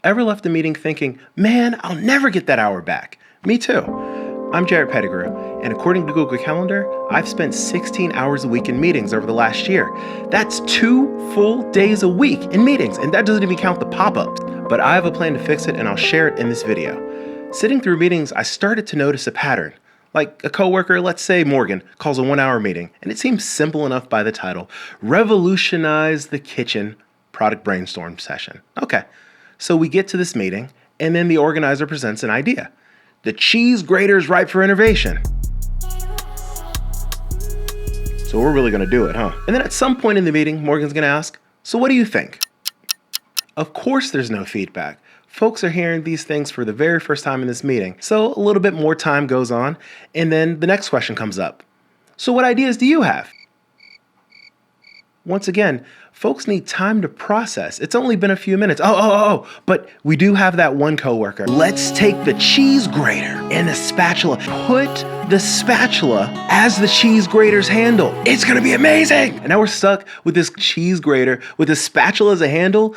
Ever left a meeting thinking, man, I'll never get that hour back? Me too. I'm Jared Pettigrew, and according to Google Calendar, I've spent 16 hours a week in meetings over the last year. That's 2 full days a week in meetings, and that doesn't even count the pop-ups. But I have a plan to fix it, and I'll share it in this video. Sitting through meetings, I started to notice a pattern. Like a coworker, let's say Morgan, calls a 1-hour meeting, and it seems simple enough by the title, Revolutionize the Kitchen Product Brainstorm Session. Okay, so we get to this meeting, and then the organizer presents an idea. The cheese grater's ripe for innovation. So we're really gonna do it, huh? And then at some point in the meeting, Morgan's gonna ask, so what do you think? Of course there's no feedback. Folks are hearing these things for the very first time in this meeting. So a little bit more time goes on, and then the next question comes up. So what ideas do you have? Once again, folks need time to process. It's only been a few minutes. But we do have that one coworker. Let's take the cheese grater and the spatula. Put the spatula as the cheese grater's handle. It's gonna be amazing. And now we're stuck with this cheese grater with the spatula as a handle.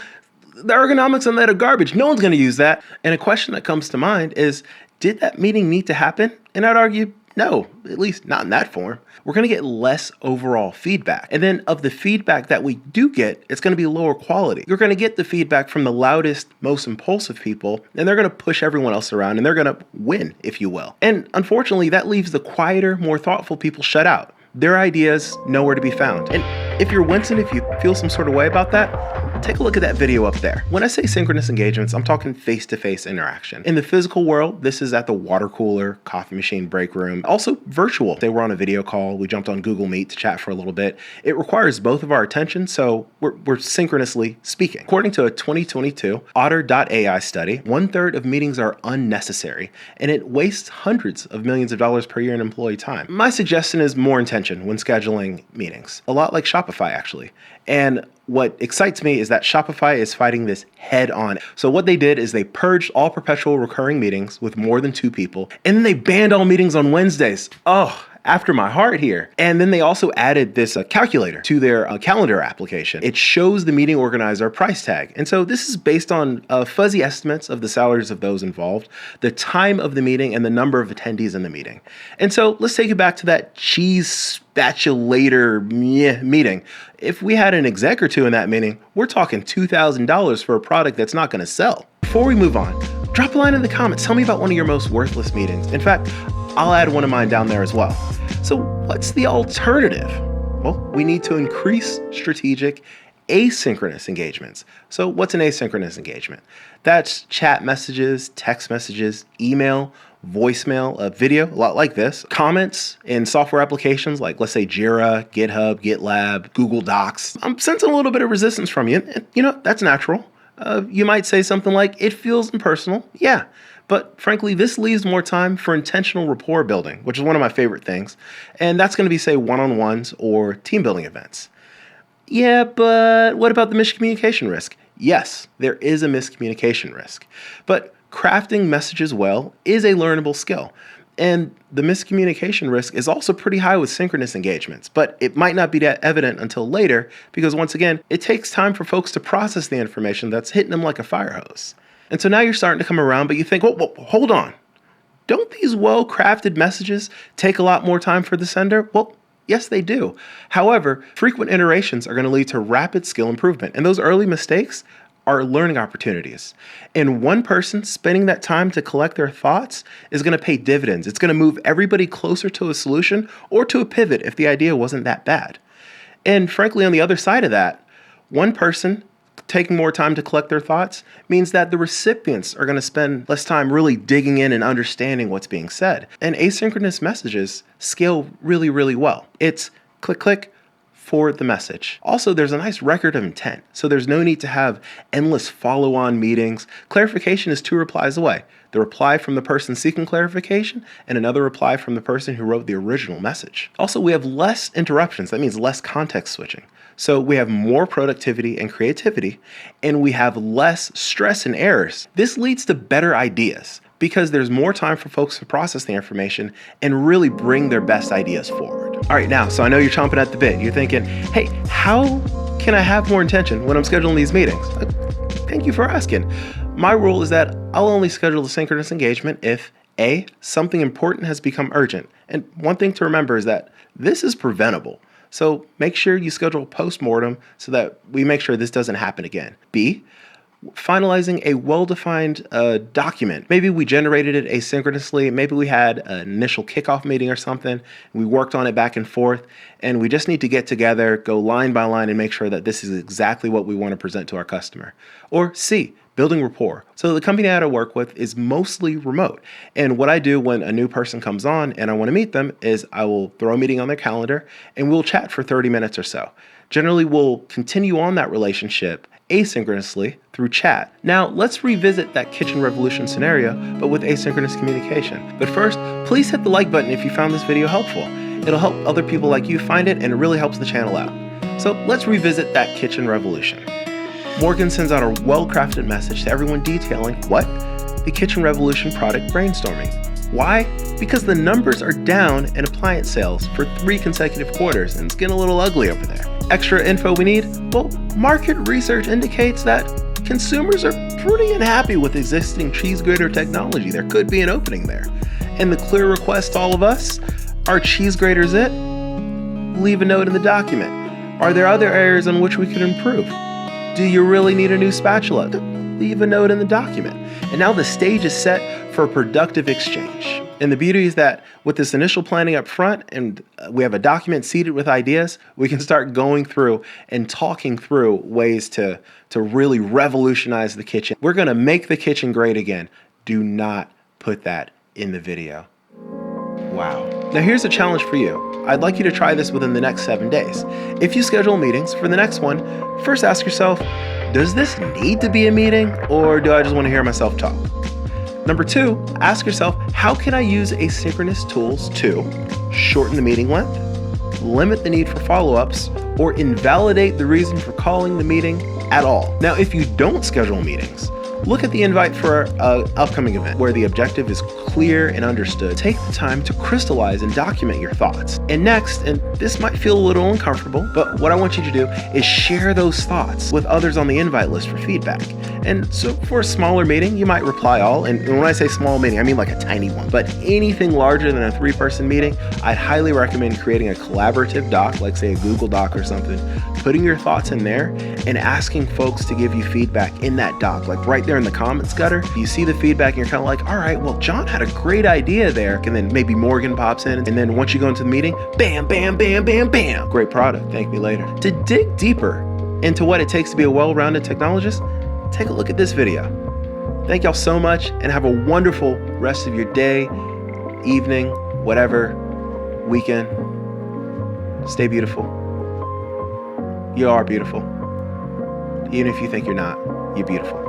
The ergonomics on that are garbage. No one's gonna use that. And a question that comes to mind is, did that meeting need to happen? And I'd argue, no, at least not in that form. We're gonna get less overall feedback. And then of the feedback that we do get, it's gonna be lower quality. You're gonna get the feedback from the loudest, most impulsive people, and they're gonna push everyone else around, and they're gonna win, if you will. And unfortunately, that leaves the quieter, more thoughtful people shut out. Their ideas nowhere to be found. And if you're wincing, if you feel some sort of way about that, take a look at that video up there. When I say synchronous engagements, I'm talking face-to-face interaction. In the physical world, this is at the water cooler, coffee machine, break room, also virtual. Say we're on a video call, we jumped on Google Meet to chat for a little bit. It requires both of our attention, so we're synchronously speaking. According to a 2022 Otter.ai study, 1/3 of meetings are unnecessary, and it wastes hundreds of millions of dollars per year in employee time. My suggestion is more intention when scheduling meetings. A lot like Shopify, actually. And what excites me is that Shopify is fighting this head on. So what they did is they purged all perpetual recurring meetings with more than 2 people, and then they banned all meetings on Wednesdays. Oh, after my heart here. And then they also added this calculator to their calendar application. It shows the meeting organizer price tag. And so this is based on fuzzy estimates of the salaries of those involved, the time of the meeting, and the number of attendees in the meeting. And so let's take it back to that cheese spatulator meeting. If we had an exec or two in that meeting, we're talking $2,000 for a product that's not gonna sell. Before we move on, drop a line in the comments. Tell me about one of your most worthless meetings. In fact, I'll add one of mine down there as well. So what's the alternative? Well, we need to increase strategic asynchronous engagements. So what's an asynchronous engagement? That's chat messages, text messages, email, voicemail, video, a lot like this. Comments in software applications like, let's say, Jira, GitHub, GitLab, Google Docs. I'm sensing a little bit of resistance from you. And, you know, that's natural. You might say something like, it feels impersonal. Yeah. But frankly, this leaves more time for intentional rapport building, which is one of my favorite things. And that's going to be, say, one-on-ones or team building events. Yeah, but what about the miscommunication risk? Yes, there is a miscommunication risk. But crafting messages well is a learnable skill. And the miscommunication risk is also pretty high with synchronous engagements, but it might not be that evident until later because, once again, it takes time for folks to process the information that's hitting them like a fire hose. And so now you're starting to come around, but you think, well, hold on. Don't these well-crafted messages take a lot more time for the sender? Well, yes, they do. However, frequent iterations are going to lead to rapid skill improvement. And those early mistakes are learning opportunities. And one person spending that time to collect their thoughts is going to pay dividends. It's going to move everybody closer to a solution or to a pivot if the idea wasn't that bad. And frankly, on the other side of that, one person taking more time to collect their thoughts means that the recipients are going to spend less time really digging in and understanding what's being said. And asynchronous messages scale really, really well. It's click, click, forward the message. Also, there's a nice record of intent, so there's no need to have endless follow-on meetings. Clarification is 2 replies away. The reply from the person seeking clarification and another reply from the person who wrote the original message. Also, we have less interruptions. That means less context switching. So we have more productivity and creativity, and we have less stress and errors. This leads to better ideas because there's more time for folks to process the information and really bring their best ideas forward. All right, now, so I know you're chomping at the bit. You're thinking, hey, how can I have more intention when I'm scheduling these meetings? Thank you for asking. My rule is that I'll only schedule a synchronous engagement if A, something important has become urgent. And one thing to remember is that this is preventable. So make sure you schedule post-mortem so that we make sure this doesn't happen again. B, finalizing a well-defined document. Maybe we generated it asynchronously. Maybe we had an initial kickoff meeting or something. And we worked on it back and forth, and we just need to get together, go line by line, and make sure that this is exactly what we want to present to our customer. Or C, building rapport. So the company that I work with is mostly remote. And what I do when a new person comes on and I want to meet them is I will throw a meeting on their calendar and we'll chat for 30 minutes or so. Generally, we'll continue on that relationship asynchronously through chat. Now, let's revisit that kitchen revolution scenario, but with asynchronous communication. But first, please hit the like button if you found this video helpful. It'll help other people like you find it, and it really helps the channel out. So let's revisit that kitchen revolution. Morgan sends out a well-crafted message to everyone detailing what? The Kitchen Revolution product brainstorming. Why? Because the numbers are down in appliance sales for 3 consecutive quarters, and it's getting a little ugly over there. Extra info we need? Well, market research indicates that consumers are pretty unhappy with existing cheese grater technology. There could be an opening there. And the clear request to all of us, are cheese graters it? Leave a note in the document. Are there other areas on which we could improve? Do you really need a new spatula? Leave a note in the document. And now the stage is set for a productive exchange. And the beauty is that with this initial planning up front, and we have a document seeded with ideas, we can start going through and talking through ways to really revolutionize the kitchen. We're gonna make the kitchen great again. Do not put that in the video. Wow. Now here's a challenge for you. I'd like you to try this within the next 7 days. If you schedule meetings for the next one, first ask yourself, does this need to be a meeting, or do I just want to hear myself talk? Number 2, ask yourself, how can I use asynchronous tools to shorten the meeting length, limit the need for follow-ups, or invalidate the reason for calling the meeting at all? Now, if you don't schedule meetings, look at the invite for an upcoming event where the objective is clear and understood. Take the time to crystallize and document your thoughts. And next, and this might feel a little uncomfortable, but what I want you to do is share those thoughts with others on the invite list for feedback. And so for a smaller meeting, you might reply all. And when I say small meeting, I mean like a tiny one. But anything larger than a 3-person meeting, I'd highly recommend creating a collaborative doc, like say a Google Doc or something, putting your thoughts in there and asking folks to give you feedback in that doc, like right there in the comments gutter. You see the feedback and you're kind of like, all right, well, John had a great idea there. And then maybe Morgan pops in. And then once you go into the meeting, bam, bam, bam, bam, bam. Great product. Thank me later. To dig deeper into what it takes to be a well-rounded technologist, take a look at this video. Thank y'all so much and have a wonderful rest of your day, evening, whatever, weekend. Stay beautiful. You are beautiful. Even if you think you're not, you're beautiful.